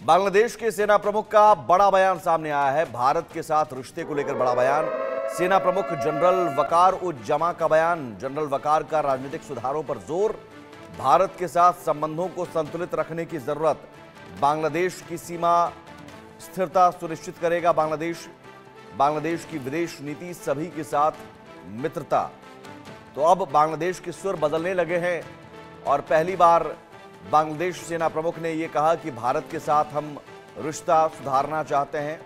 बांग्लादेश के सेना प्रमुख का बड़ा बयान सामने आया है। भारत के साथ रिश्ते को लेकर बड़ा बयान। सेना प्रमुख जनरल वकार उज जमा का बयान। जनरल वकार का राजनीतिक सुधारों पर जोर। भारत के साथ संबंधों को संतुलित रखने की जरूरत। बांग्लादेश की सीमा स्थिरता सुनिश्चित करेगा बांग्लादेश की विदेश नीति सभी के साथ मित्रता। तो अब बांग्लादेश के सुर बदलने लगे हैं और पहली बार बांग्लादेश सेना प्रमुख ने यह कहा कि भारत के साथ हम रिश्ता सुधारना चाहते हैं।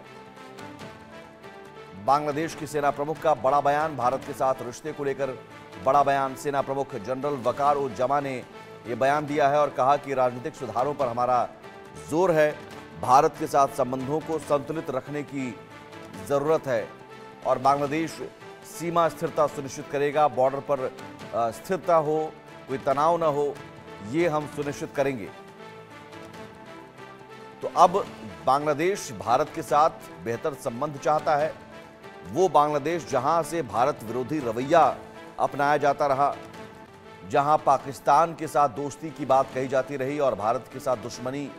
बांग्लादेश की सेना प्रमुख का बड़ा बयान, भारत के साथ रिश्ते को लेकर बड़ा बयान। सेना प्रमुख जनरल वकार उज जमा ने यह बयान दिया है और कहा कि राजनीतिक सुधारों पर हमारा जोर है। भारत के साथ संबंधों को संतुलित रखने की जरूरत है और बांग्लादेश सीमा स्थिरता सुनिश्चित करेगा। बॉर्डर पर स्थिरता हो, कोई तनाव ना हो, ये हम सुनिश्चित करेंगे। तो अब बांग्लादेश भारत के साथ बेहतर संबंध चाहता है। वो बांग्लादेश जहां से भारत विरोधी रवैया अपनाया जाता रहा, जहां पाकिस्तान के साथ दोस्ती की बात कही जाती रही और भारत के साथ दुश्मनी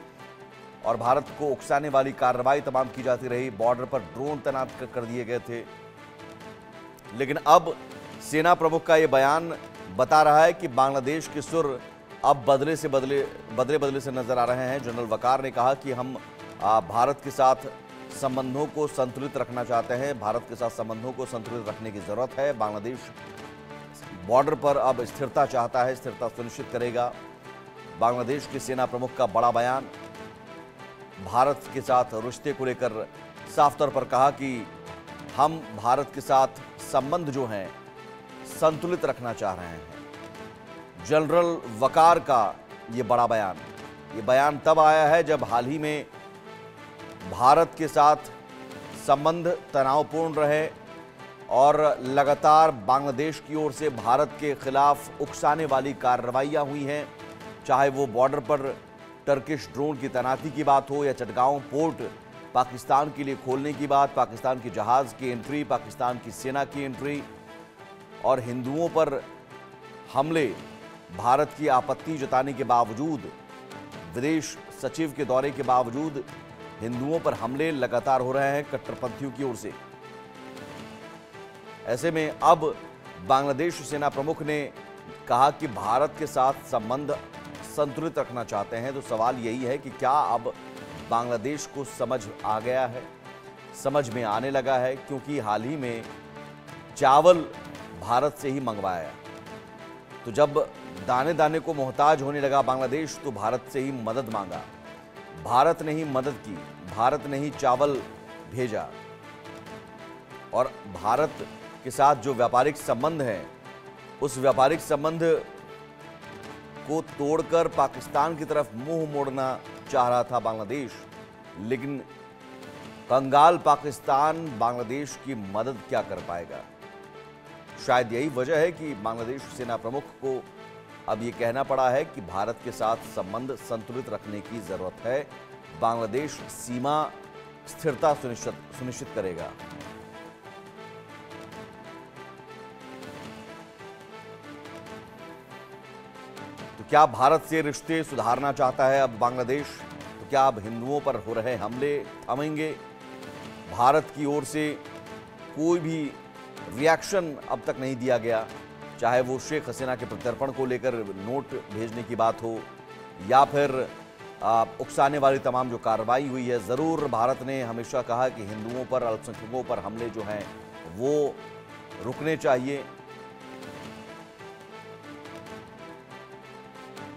और भारत को उकसाने वाली कार्रवाई तमाम की जाती रही, बॉर्डर पर ड्रोन तैनात कर दिए गए थे। लेकिन अब सेना प्रमुख का यह बयान बता रहा है कि बांग्लादेश के सुर अब बदले से नजर आ रहे हैं। जनरल वकार ने कहा कि हम भारत के साथ संबंधों को संतुलित रखना चाहते हैं। भारत के साथ संबंधों को संतुलित रखने की जरूरत है। बांग्लादेश बॉर्डर पर अब स्थिरता चाहता है, स्थिरता सुनिश्चित करेगा। बांग्लादेश के सेना प्रमुख का बड़ा बयान। भारत के साथ रिश्ते को लेकर साफ तौर पर कहा कि हम भारत के साथ संबंध जो हैं संतुलित रखना चाह रहे हैं। जनरल वकार का ये बड़ा बयान, ये बयान तब आया है जब हाल ही में भारत के साथ संबंध तनावपूर्ण रहे और लगातार बांग्लादेश की ओर से भारत के खिलाफ उकसाने वाली कार्रवाइयां हुई हैं। चाहे वो बॉर्डर पर टर्किश ड्रोन की तैनाती की बात हो या चटगांव पोर्ट पाकिस्तान के लिए खोलने की बात, पाकिस्तान की जहाज की एंट्री, पाकिस्तान की सेना की एंट्री और हिंदुओं पर हमले। भारत की आपत्ति जताने के बावजूद, विदेश सचिव के दौरे के बावजूद हिंदुओं पर हमले लगातार हो रहे हैं कट्टरपंथियों की ओर से। ऐसे में अब बांग्लादेश सेना प्रमुख ने कहा कि भारत के साथ संबंध संतुलित रखना चाहते हैं। तो सवाल यही है कि क्या अब बांग्लादेश को समझ आ गया है, समझ में आने लगा है, क्योंकि हाल ही में चावल भारत से ही मंगवाया। तो जब दाने दाने को मोहताज होने लगा बांग्लादेश, तो भारत से ही मदद मांगा। भारत ने ही मदद की, भारत ने ही चावल भेजा और भारत के साथ जो व्यापारिक संबंध है, उस व्यापारिक संबंध को तोड़कर पाकिस्तान की तरफ मुंह मोड़ना चाह रहा था बांग्लादेश। लेकिन कंगाल पाकिस्तान बांग्लादेश की मदद क्या कर पाएगा? शायद यही वजह है कि बांग्लादेश सेना प्रमुख को अब यह कहना पड़ा है कि भारत के साथ संबंध संतुलित रखने की जरूरत है। बांग्लादेश सीमा स्थिरता सुनिश्चित करेगा। तो क्या भारत से रिश्ते सुधारना चाहता है अब बांग्लादेश? तो क्या अब हिंदुओं पर हो रहे हमले थमेंगे? भारत की ओर से कोई भी रिएक्शन अब तक नहीं दिया गया, चाहे वो शेख हसीना के प्रत्यर्पण को लेकर नोट भेजने की बात हो या फिर उकसाने वाली तमाम जो कार्रवाई हुई है। ज़रूर भारत ने हमेशा कहा कि हिंदुओं पर, अल्पसंख्यकों पर हमले जो हैं वो रुकने चाहिए।